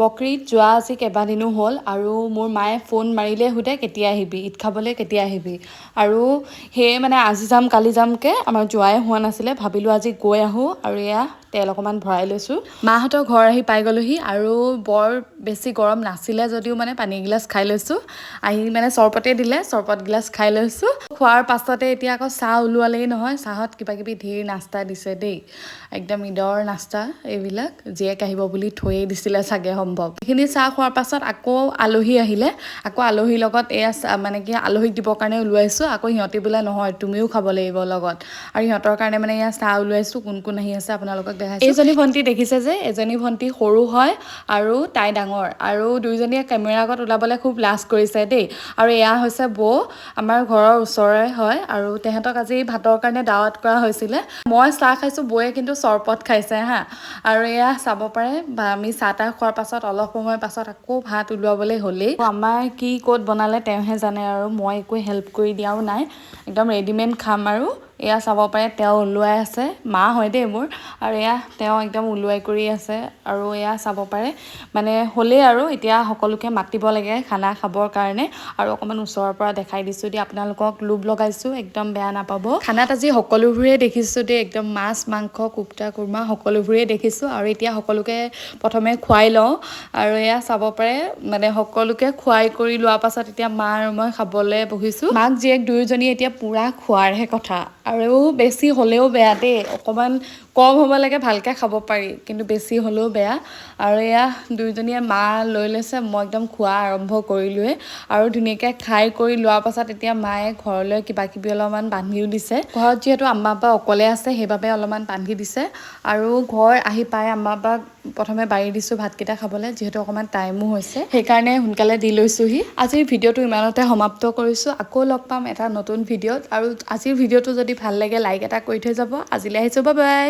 বকৰীত যোৱা আজি কেইবাদিনো হ'ল আৰু মোৰ মায়ে ফোন মাৰিলে সোধে কেতিয়া আহিবি ঈদ খাবলৈ কেতিয়া আহিবি আৰু সেয়ে মানে আজি যাম কালি যামকৈ আমাৰ যোৱাই হোৱা নাছিলে ভাবিলোঁ আজি গৈ আহোঁ আৰু এয়া তেল অকণমান ভৰাই লৈছোঁ মাহঁতৰ ঘৰ আহি পাই গ'লোহি আৰু বৰ বেছি গৰম নাছিলে যদিও মানে পানী এগিলাচ খাই লৈছোঁ আহি মানে চৰবতে দিলে চৰবত গিলাচ খাই লৈছোঁ খোৱাৰ পাছতে এতিয়া আকৌ চাহ ওলোৱালেই নহয় চাহত কিবাকিবি ধেৰ নাস্তা দিছে দেই একদম ঈদৰ নাস্তা এইবিলাক জীয়েক আহিব বুলি থৈয়ে দিছিলে চাগে সম্ভৱ এইখিনি চাহ খোৱাৰ পাছত আকৌ আলহী আহিলে আকৌ আলহীৰ লগত এয়া মানে কি আলহীক দিবৰ কাৰণে ওলোৱাইছোঁ আকৌ সিহঁতি বোলে নহয় তুমিও খাব লাগিব লগত আৰু সিহঁতৰ কাৰণে মানে এয়া চাহ ওলোৱাইছোঁ কোন কোন আহি আছে আপোনালোকক দেখাইছোঁ এইজনী ভণ্টি দেখিছে যে এজনী ভণ্টি সৰু হয় আৰু তাই ডাঙৰ আৰু দুইজনীয়ে কেমেৰা আগত ওলাবলৈ খুব লাজ কৰিছে দেই আৰু এয়া হৈছে বৌ আমাৰ ঘৰৰ ওচৰৰে হয় আৰু তেহেঁতক আজি ভাতৰ কাৰণে দাৱত কৰা হৈছিলে মই চাহ খাইছোঁ বৌয়ে কিন্তু চৰবত খাইছে হা আৰু এয়া চাব পাৰে বা আমি চাহ তাহ খোৱাৰ পাছত অলপ সময় পাছত আকৌ ভাত ওলোৱাবলৈ হ'লেই আমাৰ কি ক'ত বনালে তেওঁহে জানে আৰু মই একো হেল্প কৰি দিয়াও নাই একদম ৰেডিমেড খাম আৰু এয়া চাব পাৰে তেওঁ ওলোৱাই আছে মা হয় দেই মোৰ আৰু এয়া তেওঁ একদম ওলোৱাই কৰি আছে আৰু এয়া চাব পাৰে মানে হ'লেই আৰু এতিয়া সকলোকে মাতিব লাগে খানা খাবৰ কাৰণে আৰু অকণমান ওচৰৰ পৰা দেখাই দিছোঁ দেই আপোনালোকক লোভ লগাইছোঁ একদম বেয়া নাপাব খানাত আজি সকলোবোৰে দেখিছোঁ দেই একদম মাছ মাংস কোপ্তা কুৰ্মা সকলোবোৰেই দেখিছোঁ আৰু এতিয়া সকলোকে প্ৰথমে খুৱাই লওঁ আৰু এয়া চাব পাৰে মানে সকলোকে খুৱাই কৰি লোৱাৰ পাছত এতিয়া মা আৰু মই খাবলৈ বহিছোঁ মাক জীয়েক দুয়োজনী এতিয়া পূৰা খোৱাৰহে কথা আৰু বেছি হ'লেও বেয়া দেই অকণমান কম হ'ব লাগে ভালকৈ খাব পাৰি কিন্তু বেছি হ'লেও বেয়া আৰু এয়া দুয়োজনীয়ে মা লৈ লৈছে মই একদম খোৱা আৰম্ভ কৰিলোঁৱে আৰু ধুনীয়াকৈ খাই কৰি লোৱাৰ পাছত এতিয়া মায়ে ঘৰলৈ কিবাকিবি অলপমান বান্ধিও দিছে ঘৰত যিহেতু আম্মা আব্বা অকলে আছে সেইবাবে অলপমান বান্ধি দিছে আৰু ঘৰ আহি পাই আম্মা আব্বাক প্ৰথমে বাঢ়ি দিছোঁ ভাতকেইটা খাবলৈ যিহেতু অকণমান টাইমো হৈছে সেইকাৰণে সোনকালে দি লৈছোঁহি আজিৰ ভিডিঅ'টো ইমানতে সমাপ্ত কৰিছোঁ আকৌ লগ পাম এটা নতুন ভিডিঅ'ত আৰু আজিৰ ভিডিঅ'টো যদি ভাল লাগে লাইক এটা কৰি থৈ যাব আজিলৈ আহিছোঁ বাই বাই